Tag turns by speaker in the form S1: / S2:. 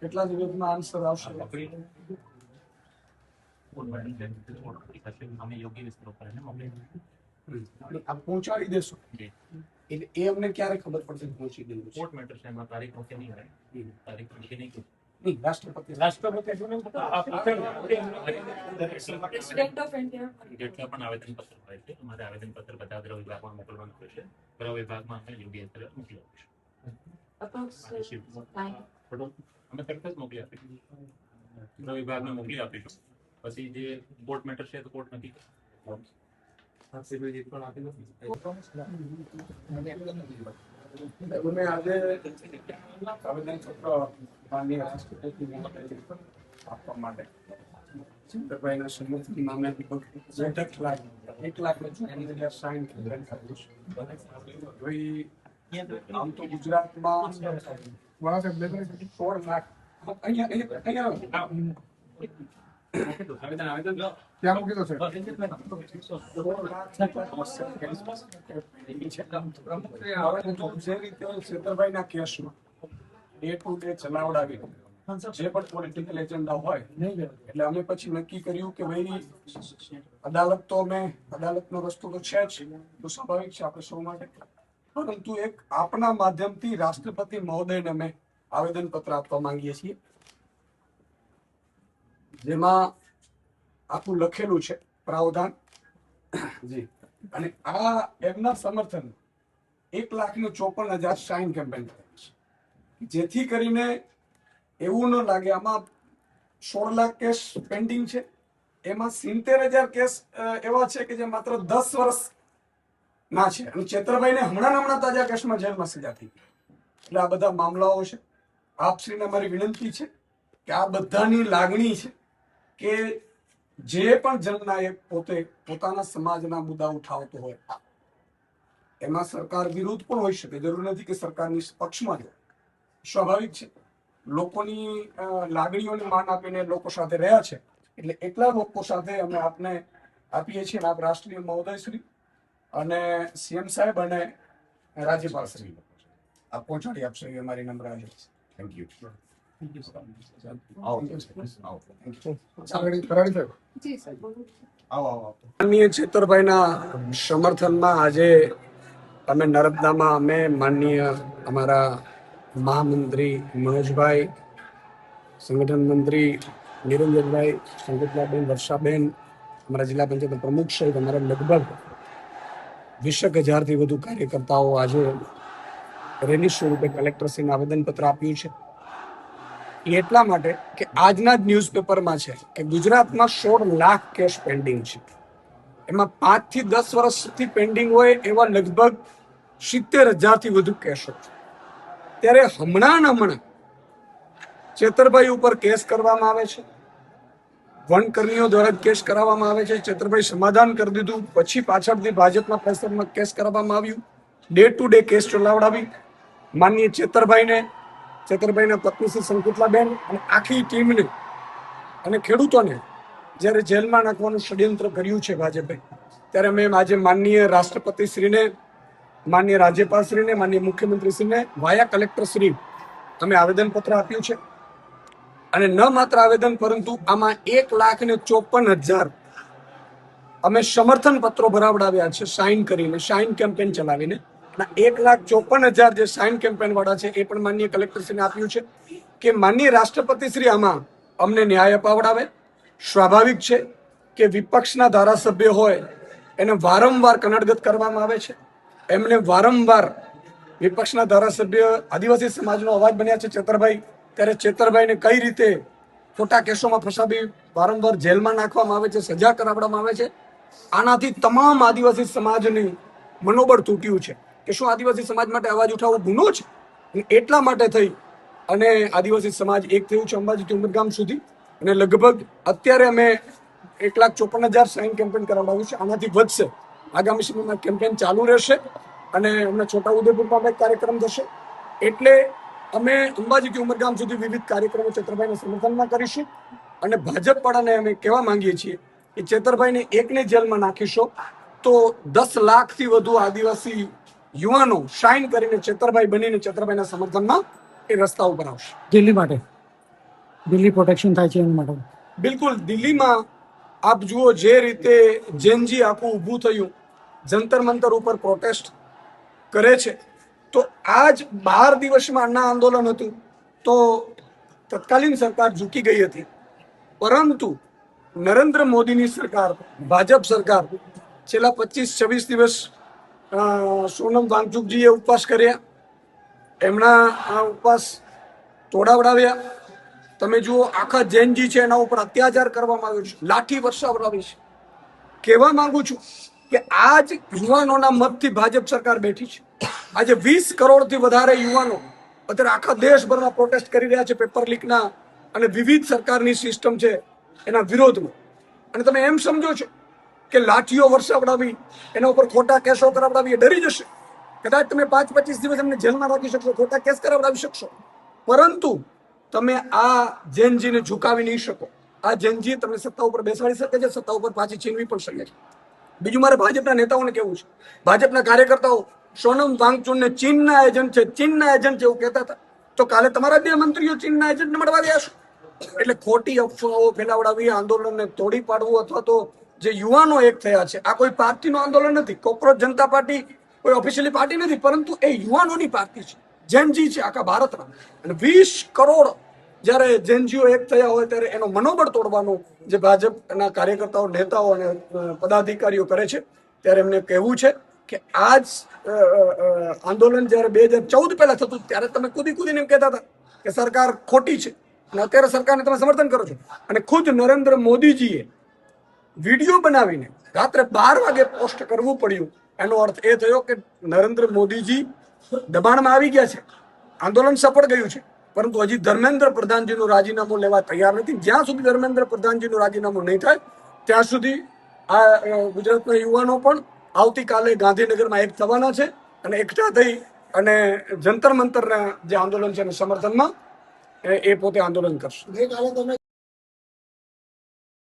S1: કેટલા દિવસમાં આન્સર આવશે? આપ પહોંચાડી દેશો એટલે એ અમને ક્યારે ખબર પડશે પહોંચી ગયું છે?
S2: કોર્ટ મેટર છે, એમાં તારીખ ઓકે નહીં હોય, તારીખ ઓકે નહીં
S1: નહીં, રાષ્ટ્રપતિ
S2: જેટલા પણ આવેદનપત્ર હોય છે, અમારે આવેદનપત્ર બધા ગૃહ વિભાગમાં મોકલવાનું હોય છે. ગૃહ વિભાગમાં અમે યોગ્ય અંતરે મોકલી આપીશું. અમે તરત જ મોકલી આપીશું. ગૃહ વિભાગને મોકલી આપીશું. પછી જે કોર્ટ મેટર છે તો કોર્ટ નથી.
S1: મેં આજે આવેદનપત્ર માનનીય રાષ્ટ્રપતિને આપવા માટે ચંદ્રભાઈના સમર્થનમાં મેં લગભગ 1 લાખ સાઈન કર્યું છે. આમ તો ગુજરાતમાં 16 લાખ છેતરભાઈના કેસમાં ડે ટુ ડે ચલાવડાવી જે પણ પોલિટિકલ એજન્ડા હોય એટલે અમે પછી નક્કી કર્યું કે ભાઈ અદાલતનો રસ્તો તો છે જ, તો સ્વાભાવિક છે આપણે સૌ માટે, પરંતુ એક આપના માધ્યમથી રાષ્ટ્રપતિ મહોદયને અમે આવેદનપત્ર આપવા માંગીએ છીએ, જેમાં આખું લખેલું છે પ્રાવધાન જી, અને આ એમના સમર્થન 1,54,000 સાઇન કેમ્પેન છે, જેથી કરીને એવું ન લાગે આમાં 16 લાખ કેસ પેન્ડિંગ છે, એમાં 70,000 કેસ એવા છે કે જે માત્ર 10 વર્ષ ના છે, અને ચેતરભાઈને હમણાં તાજા કેસમાં જેલમાં સજા થઈ. એટલે આ બધા મામલાઓ છે. આપશ્રીને મારી વિનંતી છે કે આ બધાની લાગણી છે કે જે પણ જનનાયક પોતે પોતાના સમાજના મુદ્દા ઉઠાવતો હોય એમાં સરકાર વિરુદ્ધ પણ હોઈ શકે, જરૂર નથી કે સરકારની પક્ષમાં જ. સ્વાભાવિક છે, લોકોની લાગણીઓને માન આપીને લોકો સાથે રહ્યા છે, એટલે એટલા લોકો સાથે અમે આપને આપીએ છીએ. આપ રાષ્ટ્રીય મહોદય શ્રી અને સીએમ સાહેબ અને રાજ્યપાલ શ્રી આપ પહોંચાડી આપશો એ મારી નમ્ર આગ્રહ છે. Thank you. માનનીય ચેતરભાઈના સમર્થનમાં આજે અમે નર્મદામાં અમે માનનીય અમારા મહામંત્રી મનોજભાઈ, સંગઠન મંત્રી નિરંજનભાઈ, સંગીતલાબેન, વર્ષાબેન, અમારા જિલ્લા પંચાયત પ્રમુખ સહિત અમારા લગભગ 20,000થી વધુ કાર્યકર્તાઓ આજે રેલી સ્વરૂપે કલેક્ટરશ્રીને આવેદનપત્ર આપ્યું છે. એટલા માટે કે આજના જ ન્યૂઝપેપરમાં છે કે ગુજરાતમાં 16 લાખ કેસ પેન્ડિંગ છે, એમાં 5 થી 10 વર્ષથી પેન્ડિંગ હોય એવા લગભગ 70,000થી વધુ કેસો છે. ત્યારે હમણાં ચેતરભાઈ ઉપર કેસ કરવામાં આવે છે, વનકર્મીઓ દ્વારા કેસ કરાવવામાં આવે છે. ચેતરભાઈ સમાધાન કરી દીધું પછી પાછળથી ભાજપના પ્રેશરમાં કેસ કરવામાં આવ્યું, ડે ટુ ડે કેસ ચલાવડાવી માનનીય ચેતરભાઈના પત્ની શ્રી સંકુતલાબેન અને આખી ટીમને અને ખેડૂતોને જ્યારે જેલમાં નાખવાનું ષડયંત્ર કર્યું છે ભાજપે, ત્યારે મેં આજે માનનીય રાષ્ટ્રપતિશ્રીને, માનનીય રાજ્યપાલશ્રીને, માનનીય મુખ્યમંત્રીશ્રીને વાયા કલેક્ટરશ્રી અમે આવેદનપત્ર આપ્યું છે. અને ન માત્ર આવેદન, પરંતુ આમાં 1,54,000 અમે સમર્થન પત્રો ભરાવડાવ્યા છે સાઇન કરીને, સાઇન કેમ્પેન ચલાવીને. 1,54,000 જે સાઇન કેમ્પેન વાળા છે એ પણ માનનીય કલેક્ટરશ્રીને આપ્યું છે કે માનનીય રાષ્ટ્રપતિશ્રી આમાં અમને ન્યાય અપાવડાવે. સ્વાભાવિક છે કે વિપક્ષના ધારાસભ્ય હોય એને વારંવાર કનડગત કરવામાં આવે છે, એમને વારંવાર વિપક્ષના ધારાસભ્ય આદિવાસી સમાજનો અવાજ બન્યા છે ચેતરભાઈ, ત્યારે ચેતરભાઈને કઈ રીતે ખોટા કેસોમાં ફસાવી વારંવાર જેલમાં નાખવામાં આવે છે, સજા કરાવવામાં આવે છે. આનાથી તમામ આદિવાસી સમાજની મનોબળ તૂટ્યું છે કે શું આદિવાસી સમાજ માટે અવાજ ઉઠાવવો ગુનો છે. એટલા માટે થઈ અને આદિવાસી સમાજ એક થયું છે અંબાજીથી ઉમરગામ સુધી, અને લગભગ અત્યારે અમે 1,54,000 સાઇન કેમ્પેન કરાવડાવ્યું છે. આનાથી વધશે, આગામી સમયમાં કેમ્પેન ચાલુ રહેશે અને હમણાં છોટાઉદેપુરમાં એક કાર્યક્રમ થશે. એટલે અમે અંબાજીથી ઉમરગામ સુધી વિવિધ કાર્યક્રમો ચેતરભાઈના સમર્થનમાં કરીશું. અને ભાજપ વાળાને અમે કહેવા માંગીએ છીએ કે ચેતરભાઈને એકને જેલમાં નાખીશો તો 10 લાખથી વધુ આદિવાસી યુવાનો સાઇન કરીને ચેતરભાઈ બનીને ચેતરભાઈના સમર્થનમાં એ રસ્તા ઉપર આવશે.
S3: દિલ્હી માટે દિલ્હી પ્રોટેક્શન થાય છે એના માટે.
S1: બિલકુલ દિલ્હીમાં આપ જુઓ જે રીતે જેનજી આખું ઊભું થયું, જંતર મંતર ઉપર પ્રોટેસ્ટ કરે છે, તો આજ 12 દિવસમાં અન્ના આંદોલન હતું તો તત્કાલીન સરકાર ઝૂકી ગઈ હતી. પરંતુ નરેન્દ્ર મોદીની સરકાર, ભાજપ સરકાર છેલ્લા 25-26 દિવસ સોનમ વાંગચુકજીએ ઉપવાસ કર્યા, એમના આ ઉપવાસ તોડાવડાવ્યા. તમે જુઓ આખા જૈનજી છે એના ઉપર અત્યાચાર કરવામાં આવ્યો છે, લાઠી વરસાવડાવી છે. કહેવા માંગુ છું કે આજ યુવાનોના મતથી ભાજપ સરકાર બેઠી છે. આજે 20 કરોડથી વધારે યુવાનો અત્યારે આખા દેશભરમાં પ્રોટેસ્ટ કરી રહ્યા છે પેપર લીકના અને વિવિધ સરકારની સિસ્ટમ છે એના વિરોધમાં. અને તમે એમ સમજો છો કે લાઠીઓ વરસાવડાવી, એના ઉપર ખોટા કેસો કરાવડાવી એ ડરી જશે. કદાચ તમે 5-25 દિવસ એમને જેલમાં રાખી શકશો, ખોટા કેસ કરાવડાવી શકશો, પરંતુ તમે આ જેનજીને ઝુકાવી નહીં શકો. આ જેનજી તમને સત્તા ઉપર બેસાડી શકે છે, સત્તા ઉપર પાછી છીનવી પણ શકે છે. બીજું મારે ભાજપના નેતાઓને કહેવું છે, ભાજપના કાર્યકર્તાઓ સોનમ વાંગચુકને ચીનના એજન્ટ છે, ચીનના એજન્ટ છે એવું કહેતા હતા, તો કાલે તમારા 2 મંત્રીઓ ચીનના એજન્ટને મળવા ગયા છે. એટલે ખોટી અફવાઓ ફેલાવડાવી, આંદોલનને તોડી પાડવું, અથવા તો જે યુવાનો એક થયા છે, આ કોઈ પાર્ટીનું આંદોલન નથી. કોકરોચ જનતા પાર્ટી કોઈ ઓફિશિયલી પાર્ટી નથી, પરંતુ એ યુવાનોની પાર્ટી છે, જેનજી છે આખા ભારતના. અને 20 કરોડ જ્યારે જેનજીઓ એક થયા હોય ત્યારે એનો મનોબળ તોડવાનું જે ભાજપના કાર્યકર્તાઓ, નેતાઓ અને પદાધિકારીઓ કરે છે, ત્યારે એમને કહેવું છે કે આજ આંદોલન જ્યારે 2014 પહેલા થતું ત્યારે તમે કૂદીને એમ કહેતા હતા કે સરકાર ખોટી છે, અને અત્યારે સરકારને તમે સમર્થન કરો છો. અને ખુદ નરેન્દ્ર મોદીજીએ વિડીયો બનાવીને રાત્રે 12 વાગે પોસ્ટ કરવું પડ્યું. એનો અર્થ એ થયો કે નરેન્દ્ર મોદીજી દબાણમાં આવી ગયા છે, આંદોલન સફળ ગયું છે, પરંતુ હજી ધર્મેન્દ્ર પ્રધાનજીનું રાજીનામું લેવા તૈયાર નથી. જ્યાં સુધી ધર્મેન્દ્ર પ્રધાનજીનું રાજીનામું નહીં થાય ત્યાં સુધી આ ગુજરાતના યુવાનો પણ આવતીકાલે ગાંધીનગરમાં એક થવાના છે અને એકઠા થઈ અને જંતર મંતરના જે આંદોલન છે એના સમર્થનમાં એ પોતે આંદોલન કરશે.